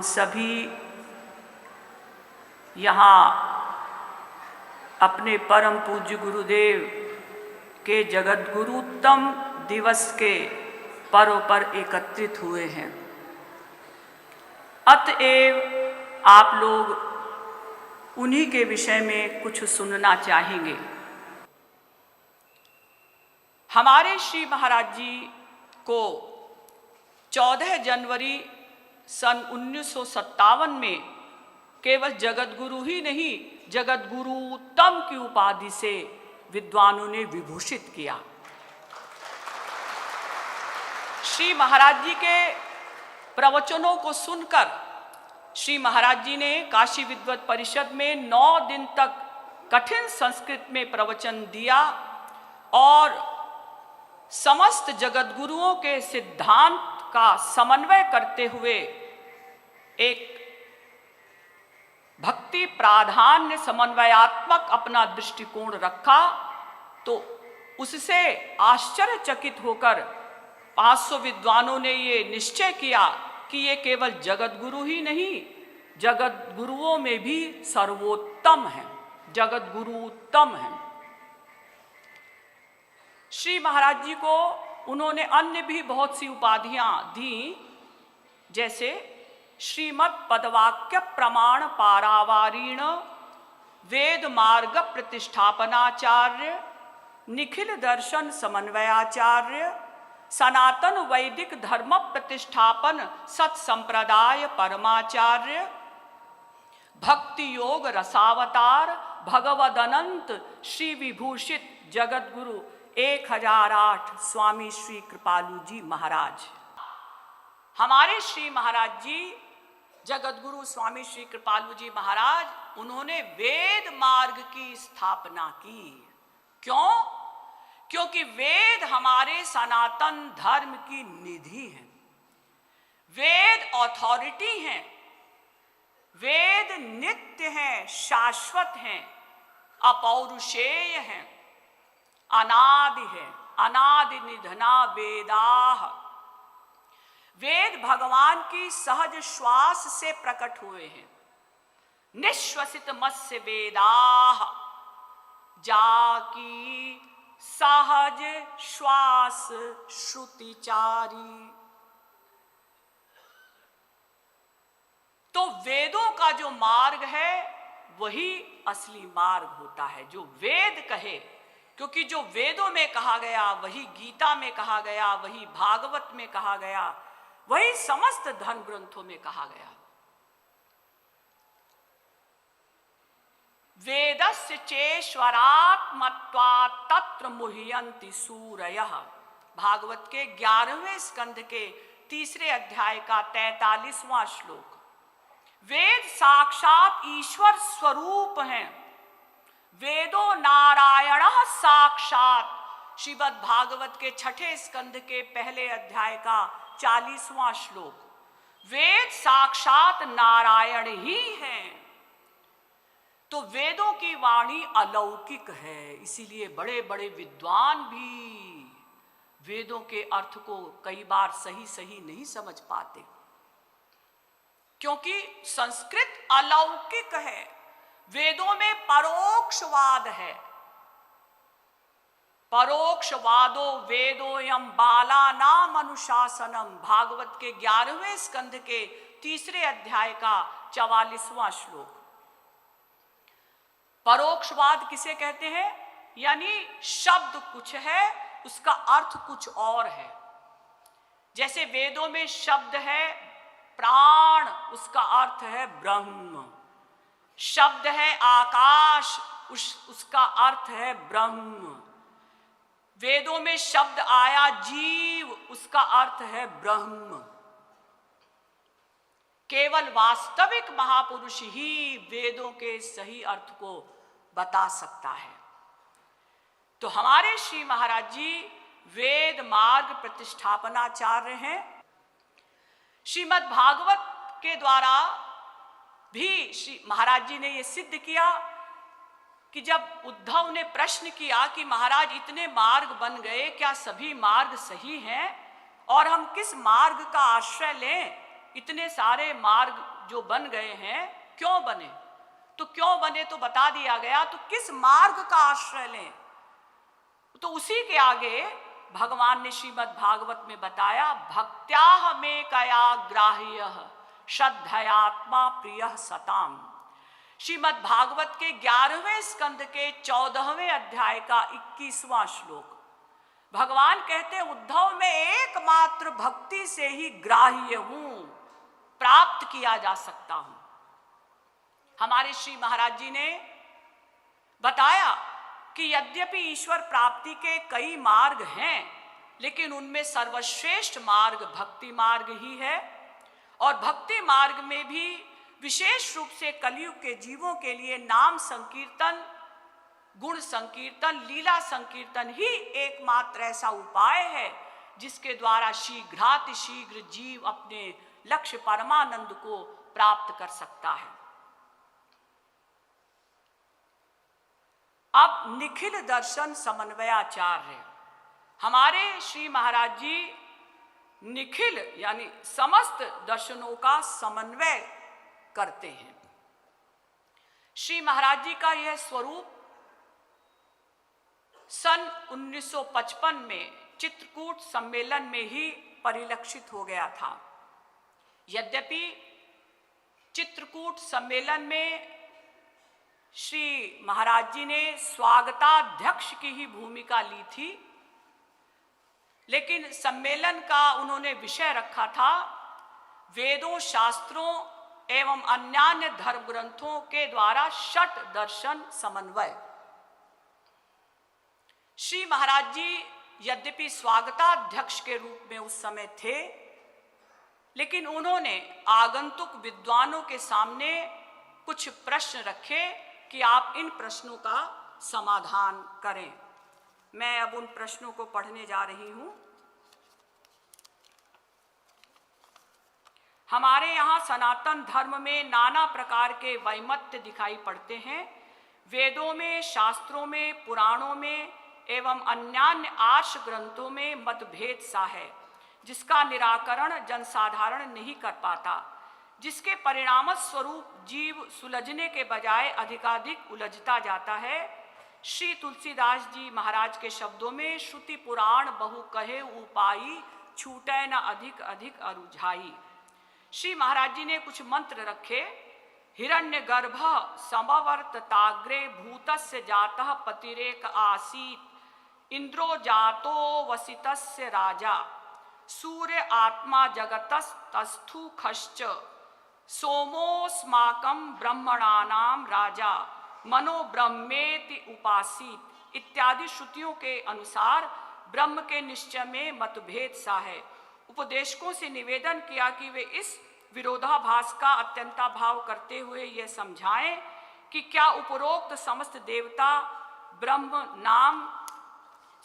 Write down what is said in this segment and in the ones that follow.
सभी यहाँ अपने परम पूज्य गुरुदेव के जगत गुरुतम दिवस के पर्व पर एकत्रित हुए हैं। अतएव आप लोग उन्हीं के विषय में कुछ सुनना चाहेंगे। हमारे श्री महाराज जी को 14 जनवरी सन 1957 में केवल जगत गुरु ही नहीं, जगत गुरुतम की उपाधि से विद्वानों ने विभूषित किया। श्री महाराज जी के प्रवचनों को सुनकर श्री महाराज जी ने काशी विद्वत परिषद में 9 दिन तक कठिन संस्कृत में प्रवचन दिया और समस्त जगत गुरुओं के सिद्धांत का समन्वय करते हुए एक भक्ति प्राधान्य समन्वयात्मक अपना दृष्टिकोण रखा। तो उससे आश्चर्यचकित होकर 500 विद्वानों ने ये निश्चय किया कि ये केवल जगत गुरु ही नहीं, जगत गुरुओं में भी सर्वोत्तम है, जगत गुरु उत्तम है। श्री महाराज जी को उन्होंने अन्य भी बहुत सी उपाधियां दी, जैसे श्रीमद् पदवाक्य प्रमाण पारावारीण, वेद मार्ग प्रतिष्ठापनाचार्य, निखिल दर्शन समन्वयाचार्य, सनातन वैदिक धर्म प्रतिष्ठापन सत्संप्रदाय परमाचार्य, भक्ति योग रसावतार, भगवदनंत श्री विभूषित जगत गुरु 1008 स्वामी श्री कृपालु जी महाराज। हमारे श्री महाराज जी जगत गुरु स्वामी श्री कृपालु जी महाराज, उन्होंने वेद मार्ग की स्थापना की। क्यों? क्योंकि वेद हमारे सनातन धर्म की निधि हैं, वेद अथॉरिटी हैं, वेद नित्य हैं, शाश्वत हैं, अपौरुषेय हैं, अनादि है, अनादि निधना वेदाः। वेद भगवान की सहज श्वास से प्रकट हुए हैं। निश्वसित मत्स्य वेदाः, जाकी सहज श्वास श्रुतिचारी। तो वेदों का जो मार्ग है वही असली मार्ग होता है, जो वेद कहे। क्योंकि जो वेदों में कहा गया, वही गीता में कहा गया, वही भागवत में कहा गया, वही समस्त धर्म ग्रंथों में कहा गया। वेदस्य चेश्वरात्मत्वात् तत्र मुह्यन्ति सूरयः। भागवत के 11वें स्कंध के 3 अध्याय का 43वां श्लोक। वेद साक्षात ईश्वर स्वरूप हैं। वेदो नारायण साक्षात। श्रीमद् भागवत के 6ठे स्कंध के 1 अध्याय का 40वां श्लोक। वेद साक्षात नारायण ही हैं। तो वेदों की वाणी अलौकिक है, इसीलिए बड़े बड़े विद्वान भी वेदों के अर्थ को कई बार सही नहीं समझ पाते, क्योंकि संस्कृत अलौकिक है। वेदों में परोक्षवाद है। परोक्षवादो वेदोयम बालानाम अनुशासनम। भागवत के 11वें स्कंध के 3 अध्याय का 44वां श्लोक। परोक्षवाद किसे कहते हैं? यानी शब्द कुछ है, उसका अर्थ कुछ और है। जैसे वेदों में शब्द है प्राण, उसका अर्थ है ब्रह्म। शब्द है आकाश, उसका अर्थ है ब्रह्म। वेदों में शब्द आया जीव, उसका अर्थ है ब्रह्म। केवल वास्तविक महापुरुष ही वेदों के सही अर्थ को बता सकता है। तो हमारे श्री महाराज जी वेद मार्ग प्रतिष्ठापनाचार्य हैं। श्रीमद् भागवत के द्वारा भी श्री महाराज जी ने यह सिद्ध किया कि जब उद्धव ने प्रश्न किया कि महाराज इतने मार्ग बन गए, क्या सभी मार्ग सही हैं और हम किस मार्ग का आश्रय लें? इतने सारे मार्ग जो बन गए हैं क्यों बने? तो क्यों बने तो बता दिया गया, तो किस मार्ग का आश्रय लें? तो उसी के आगे भगवान ने श्रीमद् भागवत में बताया, भक्त्याह में कया ग्राह्य श्रद्धयात्मा प्रिय सताम। श्रीमद् भागवत के 11वें स्कंद के 14वें अध्याय का 21वां श्लोक। भगवान कहते हैं, उद्धव में एकमात्र भक्ति से ही ग्राह्य हूं, प्राप्त किया जा सकता हूं। हमारे श्री महाराज जी ने बताया कि यद्यपि ईश्वर प्राप्ति के कई मार्ग हैं, लेकिन उनमें सर्वश्रेष्ठ मार्ग भक्ति मार्ग ही है। और भक्ति मार्ग में भी विशेष रूप से कलयुग के जीवों के लिए नाम संकीर्तन, गुण संकीर्तन, लीला संकीर्तन ही एकमात्र ऐसा उपाय है जिसके द्वारा शीघ्रातिशीघ्र जीव अपने लक्ष्य परमानंद को प्राप्त कर सकता है। अब निखिल दर्शन समन्वयाचार्य, हमारे श्री महाराज जी निखिल यानी समस्त दर्शनों का समन्वय करते हैं। श्री महाराज जी का यह स्वरूप सन 1955 में चित्रकूट सम्मेलन में ही परिलक्षित हो गया था। यद्यपि चित्रकूट सम्मेलन में श्री महाराज जी ने स्वागताध्यक्ष की ही भूमिका ली थी, लेकिन सम्मेलन का उन्होंने विषय रखा था वेदों, शास्त्रों एवं अन्यान्य धर्म ग्रंथों के द्वारा षट दर्शन समन्वय। श्री महाराज जी यद्यपि स्वागताध्यक्ष के रूप में उस समय थे, लेकिन उन्होंने आगंतुक विद्वानों के सामने कुछ प्रश्न रखे कि आप इन प्रश्नों का समाधान करें। मैं अब उन प्रश्नों को पढ़ने जा रही हूं। हमारे यहाँ सनातन धर्म में नाना प्रकार के वैमत्य दिखाई पड़ते हैं। वेदों में, शास्त्रों में, पुराणों में एवं अन्यान्य आर्ष ग्रंथों में मतभेद सा है, जिसका निराकरण जनसाधारण नहीं कर पाता, जिसके परिणाम स्वरूप जीव सुलझने के बजाय अधिकाधिक उलझता जाता है। श्री तुलसीदास जी महाराज के शब्दों में, श्रुति पुराण बहु कहे उपाई, छूटे न अधिक अधिक अरुझाई। श्री महाराज जी ने कुछ मंत्र रखे। हिरण्य गर्भ समवर्तताग्रे भूतस्य जातः पतिरेक आसीत, इंद्रो जातो वसितस्य राजा, सूर्य आत्मा जगतस्तस्थु खश्च, सोमोस्माकं ब्रह्मणानाम राजा, मनो ब्रह्मेति उपासित इत्यादि श्रुतियों के अनुसार ब्रह्म के निश्चय में मतभेद सा है। उपदेशकों से निवेदन किया कि वे इस विरोधाभास का अत्यंताभाव करते हुए यह समझाएं कि क्या उपरोक्त समस्त देवता ब्रह्म नाम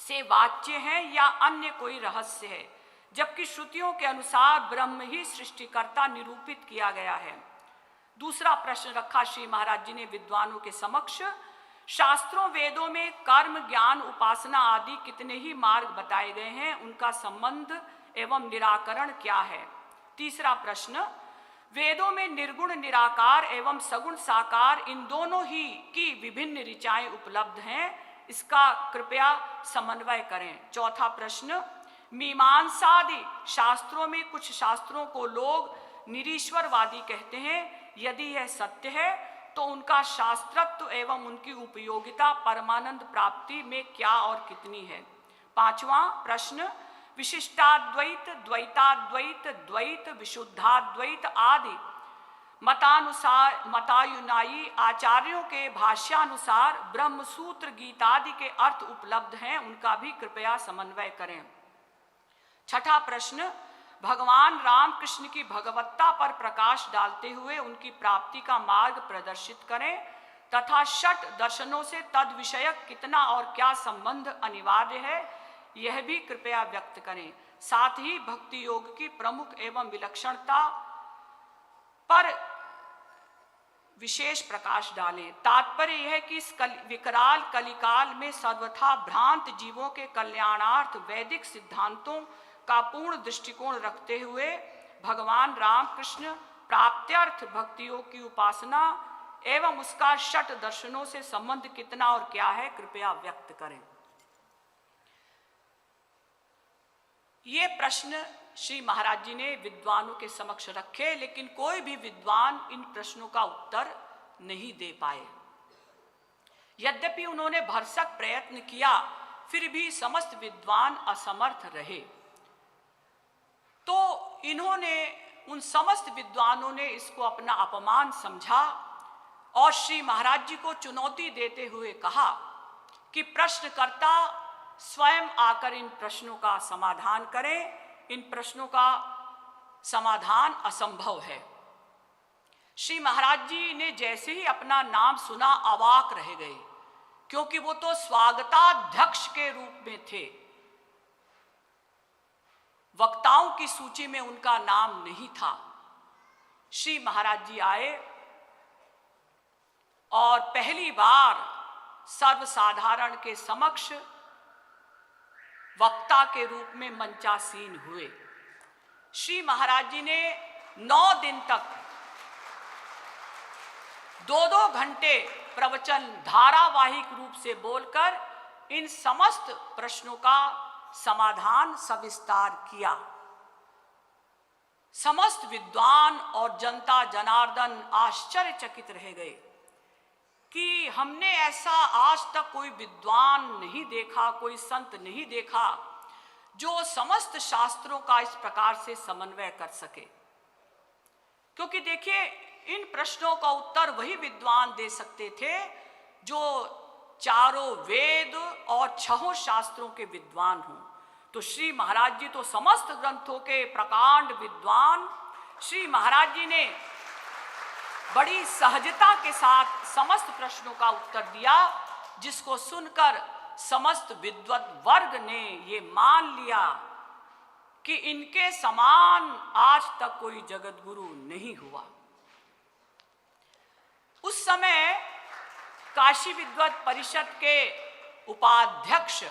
से वाच्य हैं या अन्य कोई रहस्य है, जबकि श्रुतियों के अनुसार ब्रह्म ही सृष्टिकर्ता निरूपित किया गया है। दूसरा प्रश्न रखा श्री महाराज जी ने विद्वानों के समक्ष। शास्त्रों वेदों में कर्म, ज्ञान, उपासना आदि कितने ही मार्ग बताए गए हैं, उनका संबंध एवं निराकरण क्या है। तीसरा प्रश्न, वेदों में निर्गुण निराकार एवं सगुण साकार इन दोनों ही की विभिन्न ऋचाएं उपलब्ध हैं, इसका कृपया समन्वय करें। चौथा प्रश्न, मीमांसादि शास्त्रों में कुछ शास्त्रों को लोग निरीश्वरवादी कहते हैं। यदि यह सत्य है तो उनका शास्त्रत्व एवं उनकी उपयोगिता परमानंद प्राप्ति में क्या और कितनी है। पांचवा प्रश्न, विशिष्टाद्वैत, द्वैताद्वैत, द्वैत, विशुद्धाद्वैत आदि मतानुयायी आचार्यों के भाष्यानुसार ब्रह्म सूत्र, गीतादि के अर्थ उपलब्ध हैं, उनका भी कृपया समन्वय करें। छठा प्रश्न, भगवान राम कृष्ण की भगवत्ता पर प्रकाश डालते हुए उनकी प्राप्ति का मार्ग प्रदर्शित करें तथा षट दर्शनों से तद विषयक कितना और क्या संबंध अनिवार्य है, यह भी कृपया व्यक्त करें। साथ ही भक्ति योग की प्रमुख एवं विलक्षणता पर विशेष प्रकाश डालें। तात्पर्य यह है कि इस विकराल कलिकाल में सर्वथा भ्रांत जीवों के कल्याणार्थ वैदिक सिद्धांतों का पूर्ण दृष्टिकोण रखते हुए भगवान रामकृष्ण प्राप्त्यर्थ भक्तियों की उपासना एवं उसका षट दर्शनों से संबंध कितना और क्या है, कृपया व्यक्त करें। ये प्रश्न श्री महाराज जी ने विद्वानों के समक्ष रखे, लेकिन कोई भी विद्वान इन प्रश्नों का उत्तर नहीं दे पाए। यद्यपि उन्होंने भरसक प्रयत्न किया, फिर भी समस्त विद्वान असमर्थ रहे। तो इन्होंने, उन समस्त विद्वानों ने इसको अपना अपमान समझा और श्री महाराज जी को चुनौती देते हुए कहा कि प्रश्नकर्ता स्वयं आकर इन प्रश्नों का समाधान करें। इन प्रश्नों का समाधान असंभव है। श्री महाराज जी ने जैसे ही अपना नाम सुना अवाक रह गए, क्योंकि वो तो स्वागताध्यक्ष के रूप में थे, वक्ताओं की सूची में उनका नाम नहीं था। श्री महाराज जी आए और पहली बार सर्वसाधारण के समक्ष वक्ता के रूप में मंचासीन हुए। श्री महाराज जी ने 9 दिन तक 2-2 घंटे प्रवचन धारावाहिक रूप से बोलकर इन समस्त प्रश्नों का समाधान सविस्तार किया। समस्त विद्वान और जनता जनार्दन आश्चर्यचकित रह गए कि हमने ऐसा आज तक कोई विद्वान नहीं देखा, कोई संत नहीं देखा जो समस्त शास्त्रों का इस प्रकार से समन्वय कर सके। क्योंकि देखिए, इन प्रश्नों का उत्तर वही विद्वान दे सकते थे जो चारों वेद और 6 शास्त्रों के विद्वान हों। तो श्री महाराज जी तो समस्त ग्रंथों के प्रकांड विद्वान। श्री महाराज जी ने बड़ी सहजता के साथ समस्त प्रश्नों का उत्तर दिया, जिसको सुनकर समस्त विद्वत वर्ग ने ये मान लिया कि इनके समान आज तक कोई जगत गुरु नहीं हुआ। उस समय काशी विद्वत परिषद के उपाध्यक्ष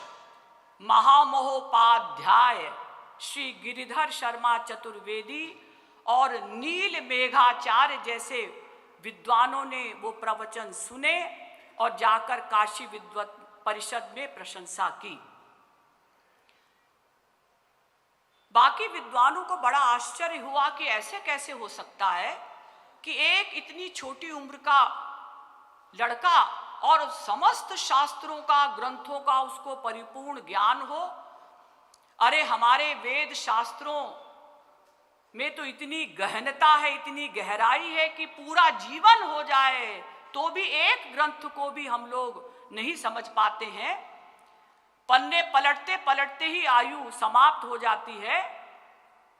महामहोपाध्याय श्री गिरिधर शर्मा चतुर्वेदी और नील मेघाचार्य जैसे विद्वानों ने वो प्रवचन सुने और जाकर काशी विद्वत परिषद में प्रशंसा की। बाकी विद्वानों को बड़ा आश्चर्य हुआ कि ऐसे कैसे हो सकता है कि एक इतनी छोटी उम्र का लड़का और समस्त शास्त्रों का, ग्रंथों का उसको परिपूर्ण ज्ञान हो। अरे हमारे वेद शास्त्रों में तो इतनी गहनता है, इतनी गहराई है कि पूरा जीवन हो जाए तो भी एक ग्रंथ को भी हम लोग नहीं समझ पाते हैं। पन्ने पलटते पलटते ही आयु समाप्त हो जाती है।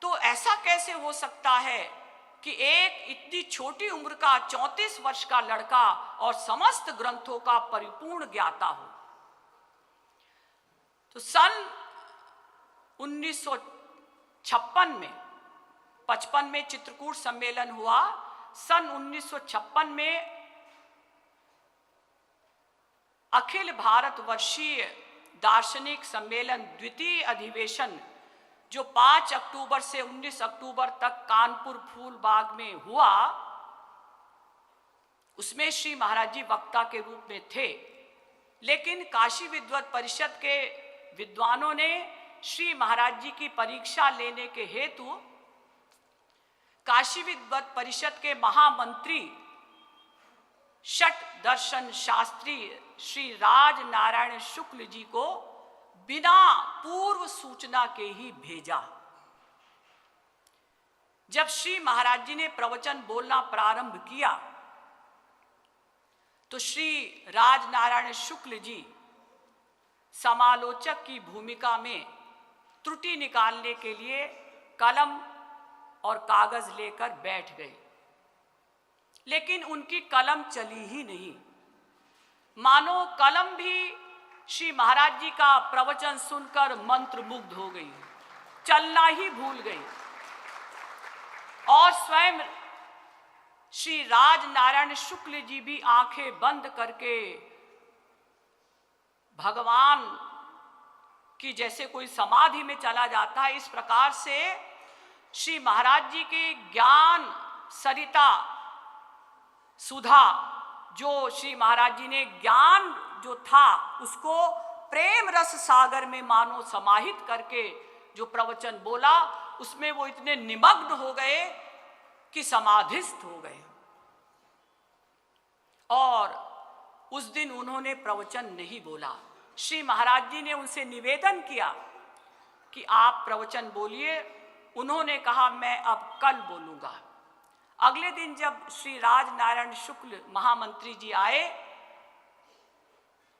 तो ऐसा कैसे हो सकता है कि एक इतनी छोटी उम्र का 34 वर्ष का लड़का और समस्त ग्रंथों का परिपूर्ण ज्ञाता हो। तो सन 1956 में 55 में चित्रकूट सम्मेलन हुआ। सन 1956 में अखिल भारतवर्षीय दार्शनिक सम्मेलन द्वितीय अधिवेशन जो 5 अक्टूबर से 19 अक्टूबर तक कानपुर फूलबाग में हुआ, उसमें श्री महाराज जी वक्ता के रूप में थे। लेकिन काशी विद्वत परिषद के विद्वानों ने श्री महाराज जी की परीक्षा लेने के हेतु काशी विद्वत परिषद के महामंत्री षट दर्शन शास्त्री श्री राज नारायण शुक्ल जी को बिना पूर्व सूचना के ही भेजा। जब श्री महाराज जी ने प्रवचन बोलना प्रारंभ किया तो श्री राज नारायण शुक्ल जी समालोचक की भूमिका में त्रुटि निकालने के लिए कलम और कागज लेकर बैठ गए। लेकिन उनकी कलम चली ही नहीं। मानो कलम भी श्री महाराज जी का प्रवचन सुनकर मंत्रमुग्ध हो गई, चलना ही भूल गई। और स्वयं श्री राज नारायण शुक्ल जी भी आंखें बंद करके भगवान की जैसे कोई समाधि में चला जाता है, इस प्रकार से श्री महाराज जी के ज्ञान सरिता सुधा, जो श्री महाराज जी ने ज्ञान जो था उसको प्रेम रस सागर में मानो समाहित करके जो प्रवचन बोला, उसमें वो इतने निमग्न हो गए कि समाधिस्थ हो गए। और उस दिन उन्होंने प्रवचन नहीं बोला। श्री महाराज जी ने उनसे निवेदन किया कि आप प्रवचन बोलिए। उन्होंने कहा मैं अब कल बोलूंगा। अगले दिन जब श्री राजनारायण शुक्ल महामंत्री जी आए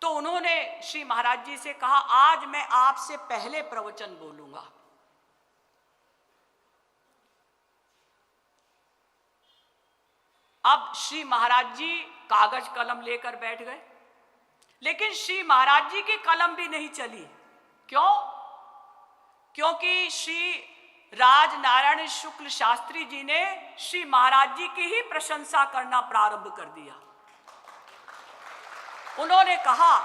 तो उन्होंने श्री महाराज जी से कहा आज मैं आपसे पहले प्रवचन बोलूंगा। अब श्री महाराज जी कागज कलम लेकर बैठ गए, लेकिन श्री महाराज जी की कलम भी नहीं चली। क्यों? क्योंकि श्री राजनारायण शुक्ल शास्त्री जी ने श्री महाराज जी की ही प्रशंसा करना प्रारंभ कर दिया। उन्होंने कहा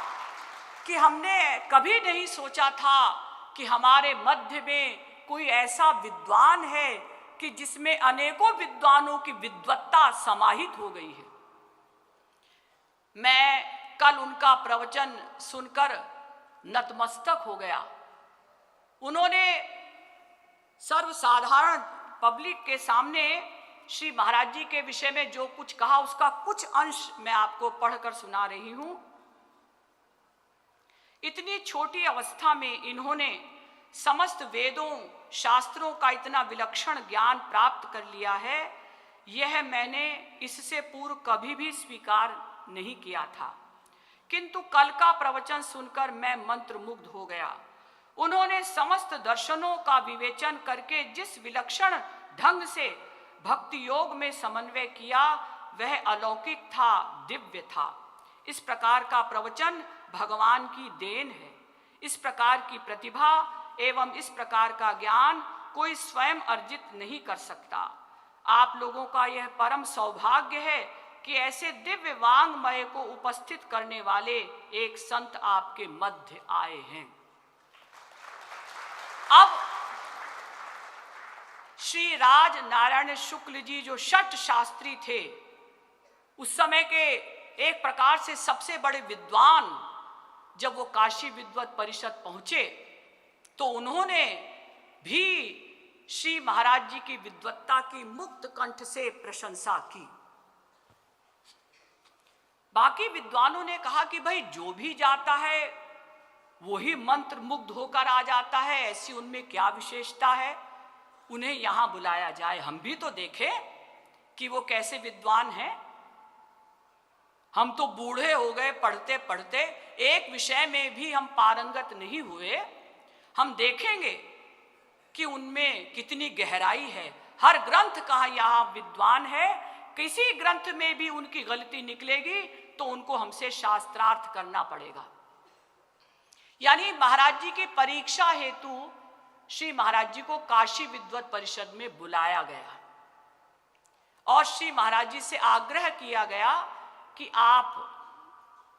कि हमने कभी नहीं सोचा था कि हमारे मध्य में कोई ऐसा विद्वान है कि जिसमें अनेकों विद्वानों की विद्वत्ता समाहित हो गई है। मैं कल उनका प्रवचन सुनकर नतमस्तक हो गया। उन्होंने सर्वसाधारण पब्लिक के सामने श्री महाराज जी के विषय में जो कुछ कहा उसका कुछ अंश मैं आपको पढ़कर सुना रही हूं। इतनी छोटी अवस्था में इन्होंने समस्त वेदों शास्त्रों का इतना विलक्षण ज्ञान प्राप्त कर लिया है, यह मैंने इससे पूर्व कभी भी स्वीकार नहीं किया था। किंतु कल का प्रवचन सुनकर मैं मंत्रमुग्ध हो गया। उन्होंने समस्त दर्शनों का विवेचन करके जिस विलक्षण ढंग से भक्ति योग में समन्वय किया वह अलौकिक था, दिव्य था। इस प्रकार का प्रवचन भगवान की देन है। इस प्रकार की प्रतिभा एवं इस प्रकार का ज्ञान कोई स्वयं अर्जित नहीं कर सकता। आप लोगों का यह परम सौभाग्य है कि ऐसे दिव्य वांग्मय को उपस्थित करने वाले एक संत आपके मध्य आए हैं। अब श्री राज नारायण शुक्ल जी जो षट शास्त्री थे, उस समय के एक प्रकार से सबसे बड़े विद्वान, जब वो काशी विद्वत परिषद पहुंचे तो उन्होंने भी श्री महाराज जी की विद्वत्ता की मुक्त कंठ से प्रशंसा की। बाकी विद्वानों ने कहा कि भाई जो भी जाता है वही मंत्र मुग्ध होकर आ जाता है, ऐसी उनमें क्या विशेषता है, उन्हें यहां बुलाया जाए, हम भी तो देखें कि वो कैसे विद्वान हैं। हम तो बूढ़े हो गए पढ़ते पढ़ते, एक विषय में भी हम पारंगत नहीं हुए। हम देखेंगे कि उनमें कितनी गहराई है। हर ग्रंथ कहाँ यहाँ विद्वान है, किसी ग्रंथ में भी उनकी गलती निकलेगी तो उनको हमसे शास्त्रार्थ करना पड़ेगा। यानी महाराज जी की परीक्षा हेतु श्री महाराज जी को काशी विद्वत परिषद में बुलाया गया और श्री महाराज जी से आग्रह किया गया कि आप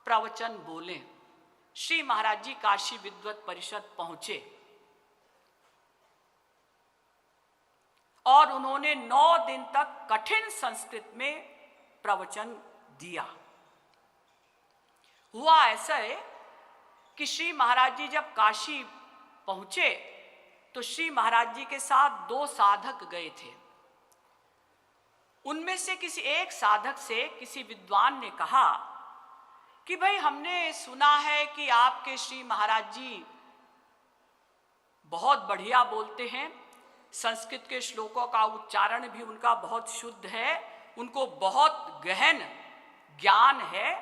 प्रवचन बोलें। श्री महाराज जी काशी विद्वत परिषद पहुंचे और उन्होंने 9 दिन तक कठिन संस्कृत में प्रवचन दिया। हुआ ऐसा है कि श्री महाराज जी जब काशी पहुंचे तो श्री महाराज जी के साथ 2 साधक गए थे। उनमें से किसी एक साधक से किसी विद्वान ने कहा कि भाई हमने सुना है कि आपके श्री महाराज जी बहुत बढ़िया बोलते हैं, संस्कृत के श्लोकों का उच्चारण भी उनका बहुत शुद्ध है, उनको बहुत गहन ज्ञान है,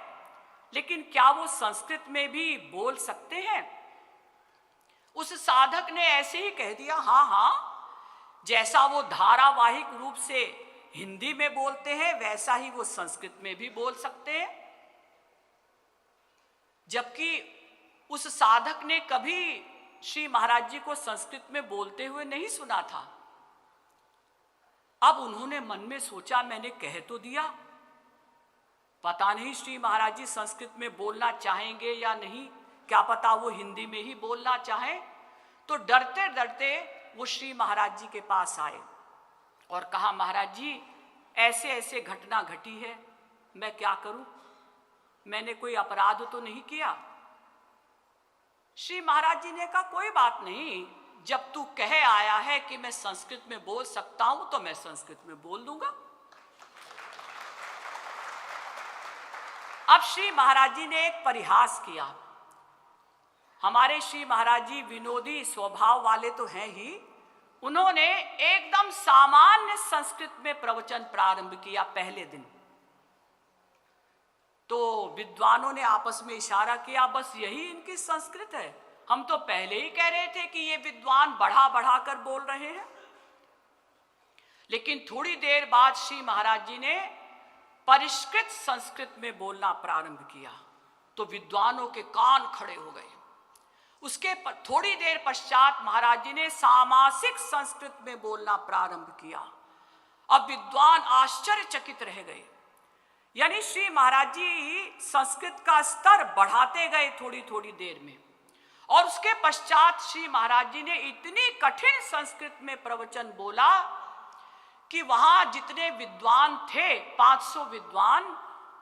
लेकिन क्या वो संस्कृत में भी बोल सकते हैं? उस साधक ने ऐसे ही कह दिया, हाँ हाँ, जैसा वो धारावाहिक रूप से हिंदी में बोलते हैं वैसा ही वो संस्कृत में भी बोल सकते हैं। जबकि उस साधक ने कभी श्री महाराज जी को संस्कृत में बोलते हुए नहीं सुना था। अब उन्होंने मन में सोचा, मैंने कह तो दिया, पता नहीं श्री महाराज जी संस्कृत में बोलना चाहेंगे या नहीं, क्या पता वो हिंदी में ही बोलना चाहें। तो डरते डरते वो श्री महाराज जी के पास आए और कहा, महाराज जी ऐसे ऐसे घटना घटी है, मैं क्या करूं, मैंने कोई अपराध तो नहीं किया। श्री महाराज जी ने कहा कोई बात नहीं, जब तू कह आया है कि मैं संस्कृत में बोल सकता हूं तो मैं संस्कृत में बोल दूंगा। अब श्री महाराज जी ने एक परिहास किया। हमारे श्री महाराज जी विनोदी स्वभाव वाले तो हैं ही, उन्होंने एकदम सामान्य संस्कृत में प्रवचन प्रारंभ किया पहले दिन। तो विद्वानों ने आपस में इशारा किया, बस यही इनकी संस्कृत है, हम तो पहले ही कह रहे थे कि ये विद्वान बढ़ा बढ़ा कर बोल रहे हैं। लेकिन थोड़ी देर बाद श्री महाराज जी ने परिष्कृत संस्कृत में बोलना प्रारंभ किया तो विद्वानों के कान खड़े हो गए। उसके थोड़ी देर पश्चात महाराज जी ने सामासिक संस्कृत में बोलना प्रारंभ किया। अब विद्वान आश्चर्यचकित रह गए। यानी श्री महाराज जी संस्कृत का स्तर बढ़ाते गए थोड़ी थोड़ी देर में, और उसके पश्चात श्री महाराज जी ने इतनी कठिन संस्कृत में प्रवचन बोला कि वहां जितने विद्वान थे 500 विद्वान,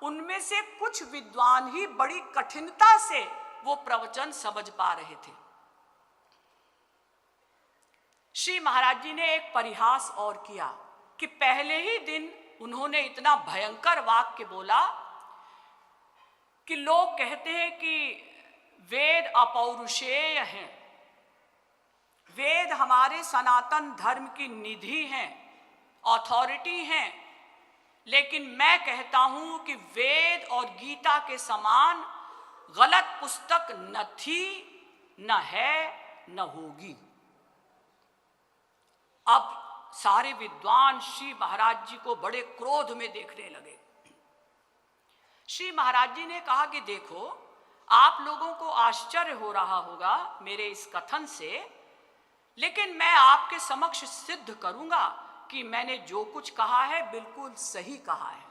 उनमें से कुछ विद्वान ही बड़ी कठिनता से वो प्रवचन समझ पा रहे थे। श्री महाराज जी ने एक परिहास और किया कि पहले ही दिन उन्होंने इतना भयंकर वाक्य बोला कि लोग कहते हैं कि वेद अपौरुषेय हैं, वेद हमारे सनातन धर्म की निधि हैं, अथॉरिटी हैं, लेकिन मैं कहता हूं कि वेद और गीता के समान गलत पुस्तक न थी, न है, न होगी। अब सारे विद्वान श्री महाराज जी को बड़े क्रोध में देखने लगे। श्री महाराज जी ने कहा कि देखो, आप लोगों को आश्चर्य हो रहा होगा मेरे इस कथन से, लेकिन मैं आपके समक्ष सिद्ध करूंगा कि मैंने जो कुछ कहा है बिल्कुल सही कहा है।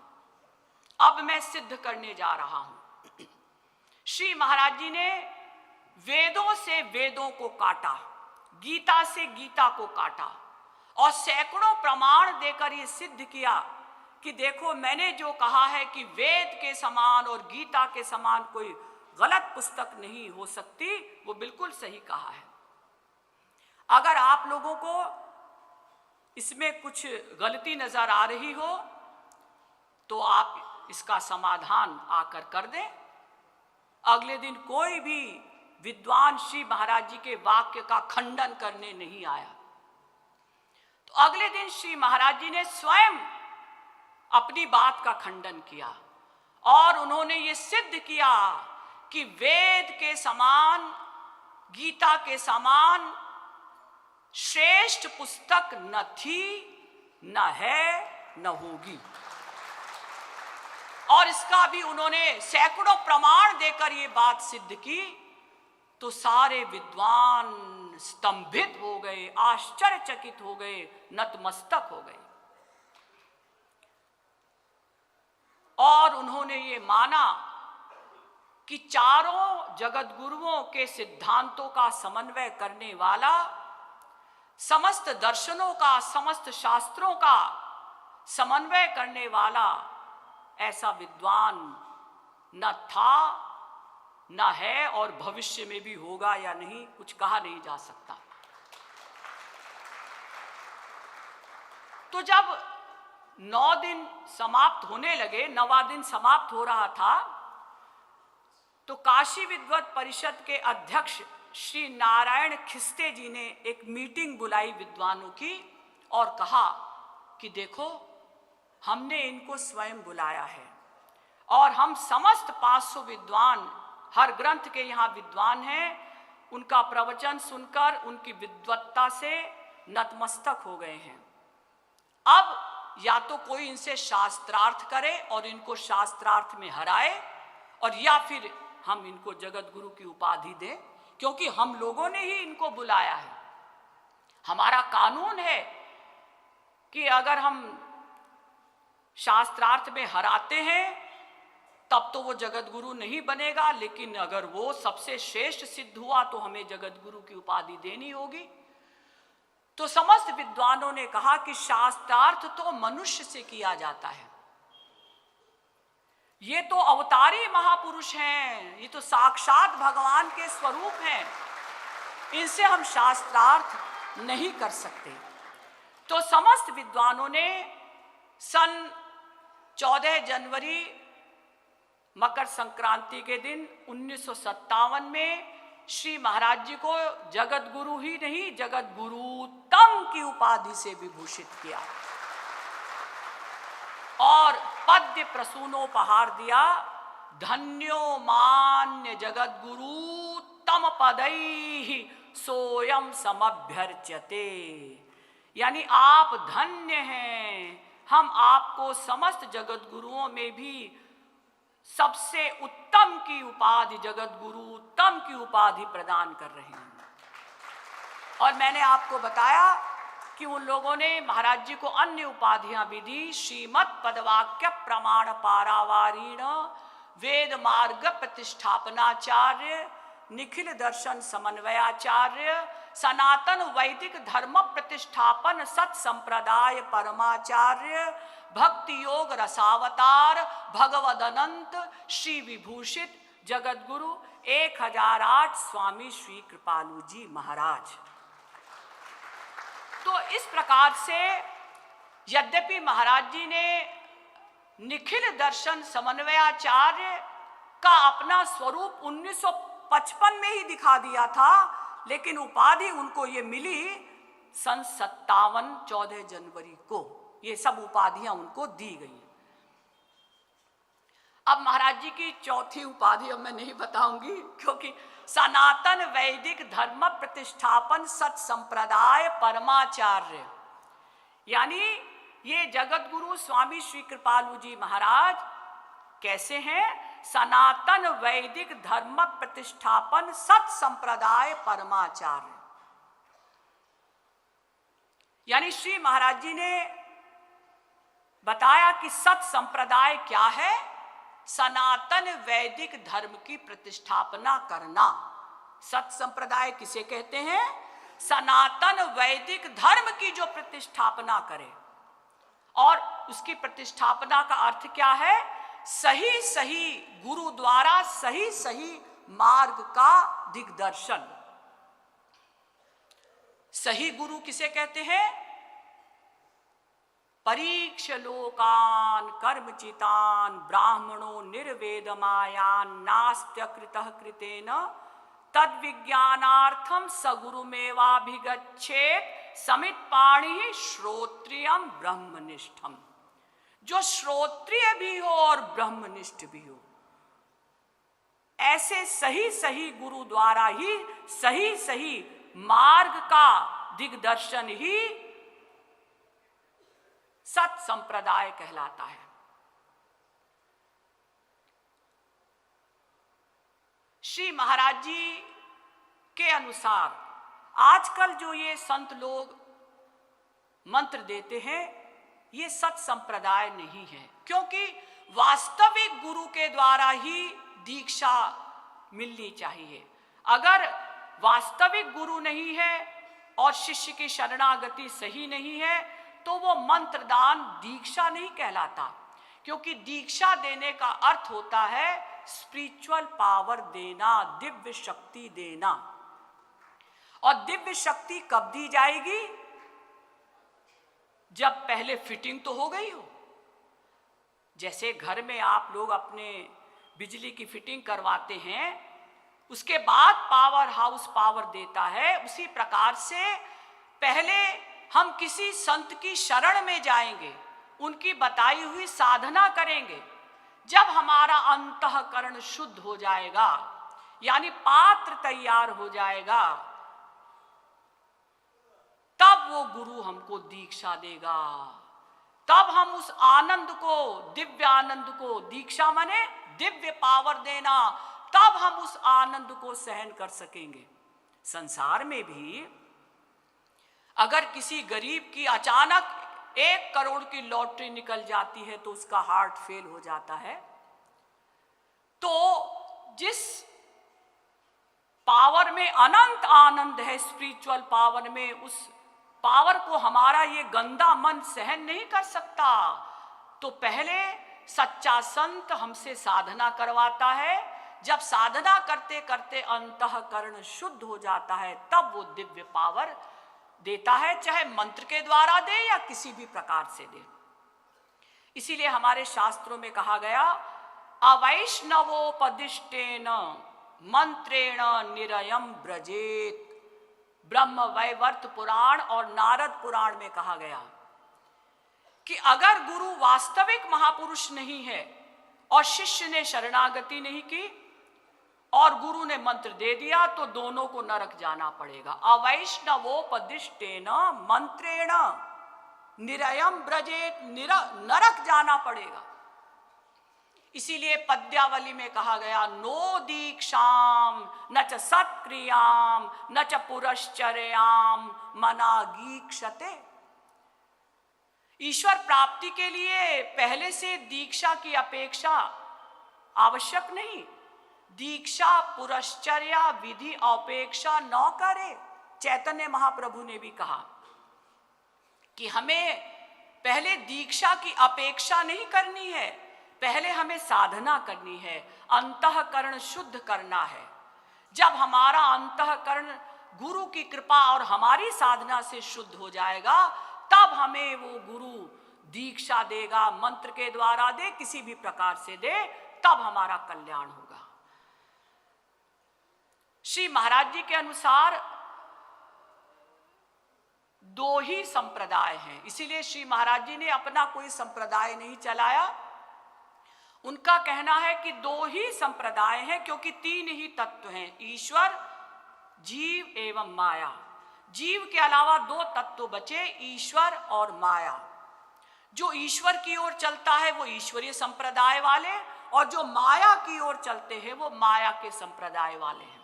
अब मैं सिद्ध करने जा रहा हूं। श्री महाराज जी ने वेदों से वेदों को काटा, गीता से गीता को काटा और सैकड़ों प्रमाण देकर यह सिद्ध किया कि देखो, मैंने जो कहा है कि वेद के समान और गीता के समान कोई गलत पुस्तक नहीं हो सकती, वो बिल्कुल सही कहा है। अगर आप लोगों को इसमें कुछ गलती नजर आ रही हो तो आप इसका समाधान आकर कर दें। अगले दिन कोई भी विद्वान श्री महाराज जी के वाक्य का खंडन करने नहीं आया। तो अगले दिन श्री महाराज जी ने स्वयं अपनी बात का खंडन किया और उन्होंने ये सिद्ध किया कि वेद के समान, गीता के समान श्रेष्ठ पुस्तक न थी, न है, न होगी। और इसका भी उन्होंने सैकड़ों प्रमाण देकर ये बात सिद्ध की। तो सारे विद्वान स्तंभित हो गए, आश्चर्यचकित हो गए, नतमस्तक हो गए और उन्होंने ये माना कि चारों जगत गुरुओं के सिद्धांतों का समन्वय करने वाला, समस्त दर्शनों का, समस्त शास्त्रों का समन्वय करने वाला ऐसा विद्वान न था, न है और भविष्य में भी होगा या नहीं, कुछ कहा नहीं जा सकता। तो जब 9 दिन समाप्त होने लगे, 9वां दिन समाप्त हो रहा था, तो काशी विद्वत परिषद के अध्यक्ष श्री नारायण खिस्ते जी ने एक मीटिंग बुलाई विद्वानों की और कहा कि देखो, हमने इनको स्वयं बुलाया है और हम समस्त 500 विद्वान, हर ग्रंथ के यहाँ विद्वान हैं, उनका प्रवचन सुनकर उनकी विद्वत्ता से नतमस्तक हो गए हैं। अब या तो कोई इनसे शास्त्रार्थ करे और इनको शास्त्रार्थ में हराए, और या फिर हम इनको जगत गुरु की उपाधि दें, क्योंकि हम लोगों ने ही इनको बुलाया है। हमारा कानून है कि अगर हम शास्त्रार्थ में हराते हैं तब तो वो जगत गुरु नहीं बनेगा, लेकिन अगर वो सबसे श्रेष्ठ सिद्ध हुआ तो हमें जगत गुरु की उपाधि देनी होगी। तो तो समस्त विद्वानों ने कहा कि शास्त्रार्थ तो मनुष्य से किया जाता है, ये तो अवतारी महापुरुष हैं, ये तो साक्षात भगवान के स्वरूप हैं, इनसे हम शास्त्रार्थ नहीं कर सकते। तो समस्त विद्वानों ने सन 14 जनवरी मकर संक्रांति के दिन 1957 में श्री महाराज जी को जगत गुरु ही नहीं जगत गुरुतम की उपाधि से विभूषित किया और पद्य प्रसूनोपहार दिया। धन्यो मान्य जगत गुरु तम पदैहि सोयम समभ्यर्च्यते, यानी आप धन्य हैं, हम आपको समस्त जगत गुरुओं में भी सबसे उत्तम की उपाधि, जगत गुरु उत्तम की उपाधि प्रदान कर रहे हैं। और मैंने आपको बताया कि उन लोगों ने महाराज जी को अन्य उपाधियां भी दी। श्रीमद पदवाक्य प्रमाण पारावारीण, वेद मार्ग प्रतिष्ठापनाचार्य, निखिल दर्शन समन्वयाचार्य, सनातन वैदिक धर्म प्रतिष्ठापन सत संप्रदाय परमाचार्य, भक्ति योग रसावतार, भगवद अनंत श्री विभूषित जगत गुरु 1008 स्वामी श्री कृपालु जी महाराज। तो इस प्रकार से यद्यपि महाराज जी ने निखिल दर्शन समन्वयाचार्य का अपना स्वरूप 1955 में ही दिखा दिया था, लेकिन उपाधि उनको ये मिली सन 57 14 जनवरी को, ये सब उपाधियां उनको दी गई। अब महाराज जी की चौथी उपाधि अब मैं नहीं बताऊंगी, क्योंकि सनातन वैदिक धर्म प्रतिष्ठापन सत संप्रदाय परमाचार्य, यानी ये जगत गुरु स्वामी श्री कृपालु जी महाराज कैसे हैं? सनातन वैदिक धर्म प्रतिष्ठापन सत संप्रदाय परमाचार्य, यानी श्री महाराज जी ने बताया कि सत संप्रदाय क्या है? सनातन वैदिक धर्म की प्रतिष्ठापना करना। सत संप्रदाय किसे कहते हैं? सनातन वैदिक धर्म की जो प्रतिष्ठापना करे। और उसकी प्रतिष्ठापना का अर्थ क्या है? सही सही गुरु द्वारा सही सही मार्ग का दिग्दर्शन। सही गुरु किसे कहते हैं? परीक्ष लोकान कर्मचितान ब्राह्मणो निर्वेदमायान नास्त्यकृतः कृतेन तद्विज्ञानार्थम सगुरुमेवाभिगच्छेत समित्पाणि श्रोत्रियम ब्रह्मनिष्ठम। जो श्रोत्रिय भी हो और ब्रह्मनिष्ठ भी हो, ऐसे सही सही गुरु द्वारा ही सही सही मार्ग का दिग्दर्शन ही सत संप्रदाय कहलाता है। श्री महाराज जी के अनुसार आजकल जो ये संत लोग मंत्र देते हैं, ये सत संप्रदाय नहीं है, क्योंकि वास्तविक गुरु के द्वारा ही दीक्षा मिलनी चाहिए। अगर वास्तविक गुरु नहीं है और शिष्य की शरणागति सही नहीं है, तो वो मंत्रदान दीक्षा नहीं कहलाता, क्योंकि दीक्षा देने का अर्थ होता है स्पिरिचुअल पावर देना, दिव्य शक्ति देना। और दिव्य शक्ति कब दी जाएगी? जब पहले फिटिंग तो हो गई हो। जैसे घर में आप लोग अपने बिजली की फिटिंग करवाते हैं, उसके बाद पावर हाउस पावर देता है, उसी प्रकार से पहले हम किसी संत की शरण में जाएंगे, उनकी बताई हुई साधना करेंगे। जब हमारा अंतःकरण शुद्ध हो जाएगा, यानी पात्र तैयार हो जाएगा, तब वो गुरु हमको दीक्षा देगा। तब हम उस आनंद को, दिव्य आनंद को, दीक्षा माने दिव्य पावर देना, तब हम उस आनंद को सहन कर सकेंगे। संसार में भी अगर किसी गरीब की अचानक 1 करोड़ की लॉटरी निकल जाती है तो उसका हार्ट फेल हो जाता है, तो जिस पावर में अनंत आनंद है, स्पिरिचुअल पावर में, उस पावर को हमारा ये गंदा मन सहन नहीं कर सकता, तो पहले सच्चा संत हमसे साधना करवाता है। जब साधना करते करते अंतःकरण शुद्ध हो जाता है, तब वो दिव्य पावर देता है, चाहे मंत्र के द्वारा दे या किसी भी प्रकार से दे। इसीलिए हमारे शास्त्रों में कहा गया, अवैष्णवोपदिष्टेन मंत्रेण निरयम ब्रजेत। ब्रह्म वैवर्त पुराण और नारद पुराण में कहा गया कि अगर गुरु वास्तविक महापुरुष नहीं है और शिष्य ने शरणागति नहीं की और गुरु ने मंत्र दे दिया, तो दोनों को नरक जाना पड़ेगा। अवैष्णवोपदिष्टेन मंत्रेण निरयम ब्रजेत, नरक जाना पड़ेगा। इसीलिए पद्यावली में कहा गया, नो दीक्षाम न च सत्क्रियाम न च पुरश्चर्याम मनागीक्षते। ईश्वर प्राप्ति के लिए पहले से दीक्षा की अपेक्षा आवश्यक नहीं। दीक्षा पुरश्चर्या विधि अपेक्षा न करे। चैतन्य महाप्रभु ने भी कहा कि हमें पहले दीक्षा की अपेक्षा नहीं करनी है, पहले हमें साधना करनी है, अंतःकरण शुद्ध करना है। जब हमारा अंतःकरण गुरु की कृपा और हमारी साधना से शुद्ध हो जाएगा, तब हमें वो गुरु दीक्षा देगा, मंत्र के द्वारा दे, किसी भी प्रकार से दे, तब हमारा कल्याण होगा। श्री महाराज जी के अनुसार दो ही संप्रदाय हैं, इसीलिए श्री महाराज जी ने अपना कोई संप्रदाय नहीं चलाया। उनका कहना है कि दो ही संप्रदाय हैं, क्योंकि तीन ही तत्व हैं, ईश्वर, जीव एवं माया। जीव के अलावा दो तत्व बचे, ईश्वर और माया। जो ईश्वर की ओर चलता है वो ईश्वरीय संप्रदाय वाले, और जो माया की ओर चलते हैं वो माया के संप्रदाय वाले हैं।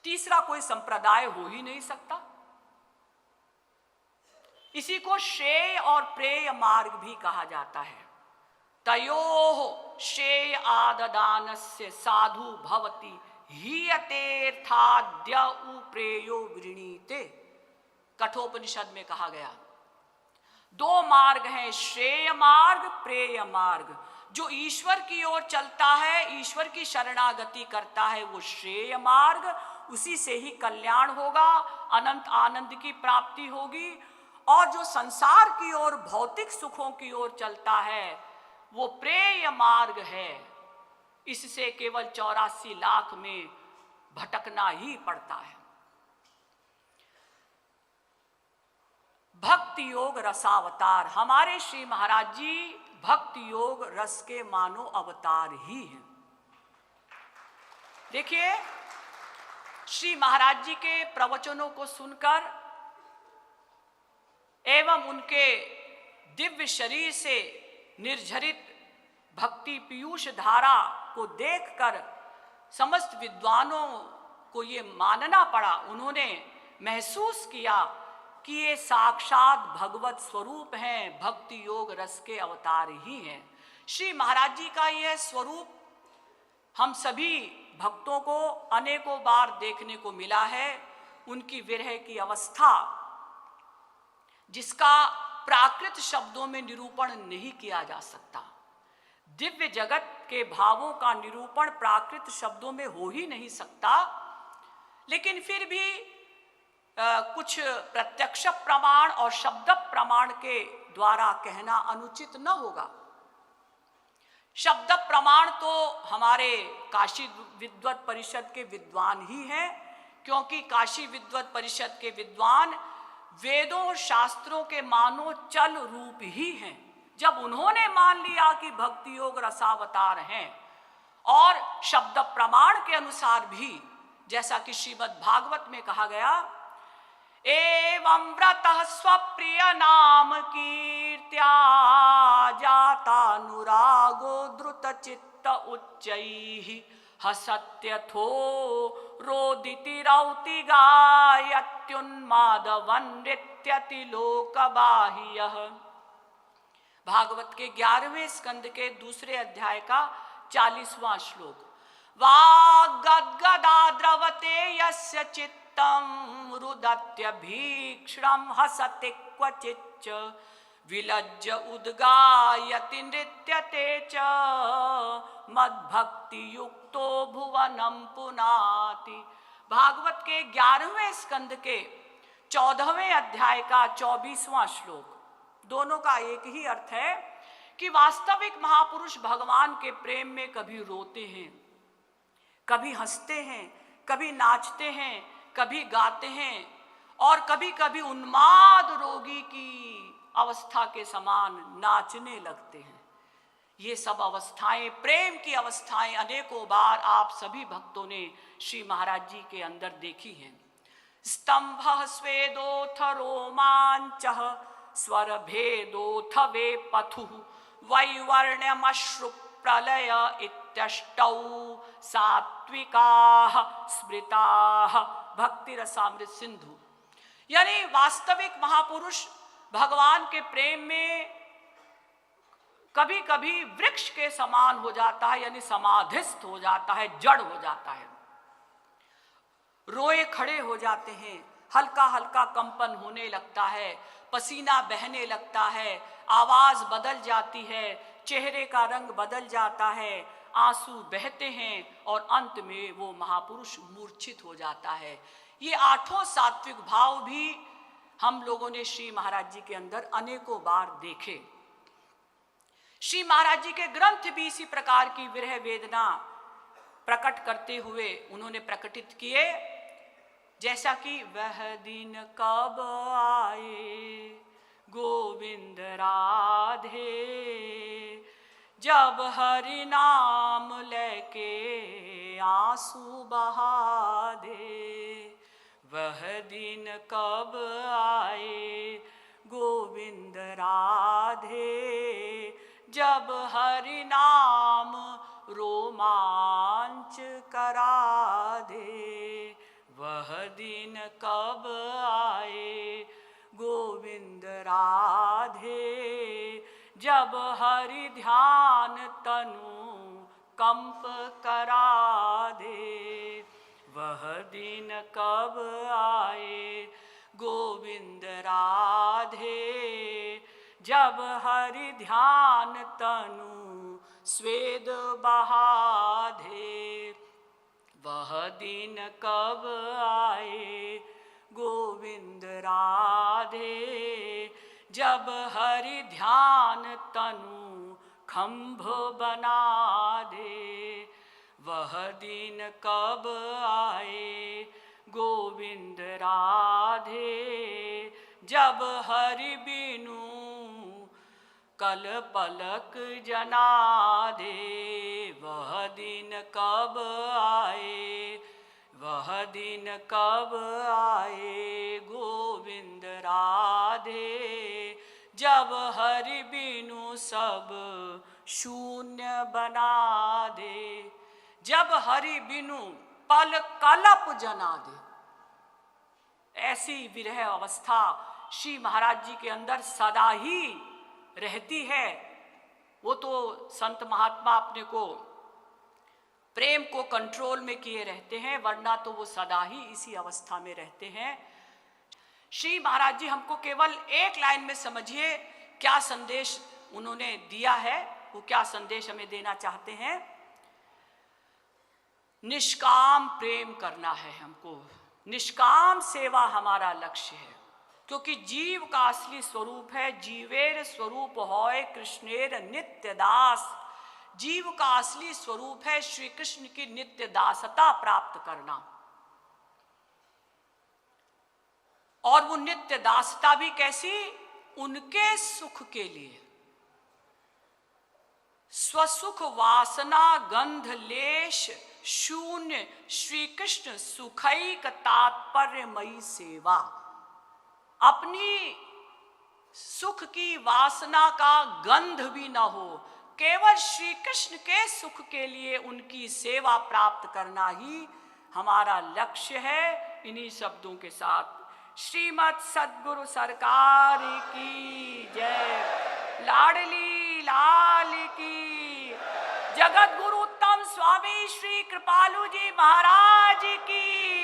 तीसरा कोई संप्रदाय हो ही नहीं सकता। इसी को श्रेय और प्रेय मार्ग भी कहा जाता है। तयोः श्रेय आददानस्य साधु भवति हीयतेर्थाद्य उप्रेयो वृणीते। कठोपनिषद में कहा गया, दो मार्ग हैं, श्रेय मार्ग, प्रेय मार्ग। जो ईश्वर की ओर चलता है, ईश्वर की शरणागति करता है, वो श्रेय मार्ग, उसी से ही कल्याण होगा, अनंत आनंद की प्राप्ति होगी। और जो संसार की ओर, भौतिक सुखों की ओर चलता है, वो प्रेय मार्ग है। इससे केवल 84 लाख में भटकना ही पड़ता है। भक्ति योग रसावतार, हमारे श्री महाराज जी भक्ति योग रस के मानो अवतार ही हैं। देखिए, श्री महाराज जी के प्रवचनों को सुनकर एवं उनके दिव्य शरीर से निर्झरित भक्ति पीयूष धारा को देखकर समस्त विद्वानों को ये मानना पड़ा, उन्होंने महसूस किया कि ये साक्षात भगवत स्वरूप हैं, भक्ति योग रस के अवतार ही हैं। श्री महाराज जी का यह स्वरूप हम सभी भक्तों को अनेकों बार देखने को मिला है। उनकी विरह की अवस्था, जिसका प्राकृत शब्दों में निरूपण नहीं किया जा सकता। दिव्य जगत के भावों का निरूपण प्राकृत शब्दों में हो ही नहीं सकता। लेकिन फिर भी कुछ प्रत्यक्ष प्रमाण और शब्द प्रमाण के द्वारा कहना अनुचित न होगा। शब्द प्रमाण तो हमारे काशी विद्वत परिषद के विद्वान ही हैं, क्योंकि काशी विद्वत परिषद के विद्वान वेदों और शास्त्रों के मानो चल रूप ही हैं। जब उन्होंने मान लिया कि भक्ति योग रसावतार हैं, और शब्द प्रमाण के अनुसार भी, जैसा कि श्रीमद् भागवत में कहा गया, एवं व्रतः स्वप्रिय नाम कीर्त्या जातानुरागो द्रुत चित्त उच्चैः हसत्यथो रोदिति रौति गायत्युन्मादवन् नृत्यति लोकबाह्यः। भागवत के 11वें स्कंद के दूसरे अध्याय का 40वां श्लोक। वाग्गद्गदा द्रवते यस्य चित्तः चित्तं रुदत्य भीक्ष्णं हसति क्वचिच्च विलज्ज उद्गायति नृत्यते च मद्भक्ति युक्तो भुवनं पुनाति। भागवत के 11वें स्कंद के 14वें अध्याय का 24वां श्लोक, दोनों का एक ही अर्थ है कि वास्तविक महापुरुष भगवान के प्रेम में कभी रोते हैं, कभी हंसते हैं, कभी नाचते हैं, कभी गाते हैं और कभी कभी उन्माद रोगी की अवस्था के समान नाचने लगते हैं। ये सब अवस्थाएं, प्रेम की अवस्थाएं अनेकों बार आप सभी भक्तों ने श्री महाराज जी के अंदर देखी हैं। स्तंभ स्वेदोथ रोमांचः स्वर भेदोथ वे पथु वैवर्ण्यमश्रु प्रलय इत्यष्टौ सात्विकाः स्मृताः भक्ति रसामृत सिंधु। यानी वास्तविक महापुरुष भगवान के प्रेम में कभी कभी वृक्ष के समान हो जाता है, यानी समाधिस्थ हो जाता है, जड़ हो जाता है, रोए खड़े हो जाते हैं, हल्का हल्का कंपन होने लगता है, पसीना बहने लगता है, आवाज बदल जाती है, चेहरे का रंग बदल जाता है, आंसू बहते हैं और अंत में वो महापुरुष मूर्छित हो जाता है। ये 8 सात्विक भाव भी हम लोगों ने श्री महाराज जी के अंदर अनेकों बार देखे। श्री महाराज जी के ग्रंथ भी इसी प्रकार की विरह वेदना प्रकट करते हुए उन्होंने प्रकटित किए, जैसा कि वह दिन कब आए गोविंद राधे, जब हरि नाम लेके आंसू बहा दे। वह दिन कब आए गोविंद राधे, जब हरि नाम रोमांच करा दे। वह दिन कब आए गोविंद राधे, जब हरि ध्यान तनु कंप करा दे। वह दिन कब आए गोविंद राधे, जब हरि ध्यान तनु स्वेद बहा दे। वह दिन कब आए गोविंद राधे, जब हरि ध्यान तनु खंभ बना दे। वह दिन कब आए गोविंद राधे, जब हरि बिनु कल पलक जना दे। वह दिन कब आए, वह दिन कब आए गोविंद राधे, जब हरि बिनु सब शून्य बना दे। जब हरि बिनु पल कलप जना दे। ऐसी विरह अवस्था श्री महाराज जी के अंदर सदा ही रहती है। वो तो संत महात्मा अपने को प्रेम को कंट्रोल में किए रहते हैं, वरना तो वो सदा ही इसी अवस्था में रहते हैं। श्री महाराज जी हमको केवल एक लाइन में समझिए क्या संदेश उन्होंने दिया है, वो क्या संदेश हमें देना चाहते हैं। निष्काम प्रेम करना है हमको, निष्काम सेवा हमारा लक्ष्य है, क्योंकि जीव का असली स्वरूप है जीवेर स्वरूप होय कृष्णेर नित्य दास। जीव का असली स्वरूप है श्री कृष्ण की नित्य दासता प्राप्त करना, और वो नित्य दासता भी कैसी, उनके सुख के लिए। स्वसुख वासना गंध लेश शून्य श्री कृष्ण सुखैक तात्पर्यमयी सेवा। अपनी सुख की वासना का गंध भी न हो, केवल श्री कृष्ण के सुख के लिए उनकी सेवा प्राप्त करना ही हमारा लक्ष्य है। इन्हीं शब्दों के साथ श्रीमद् सद्गुरु सरकार की जय, लाडली लाल की, जगत गुरु उत्तम स्वामी श्री कृपालु जी महाराज की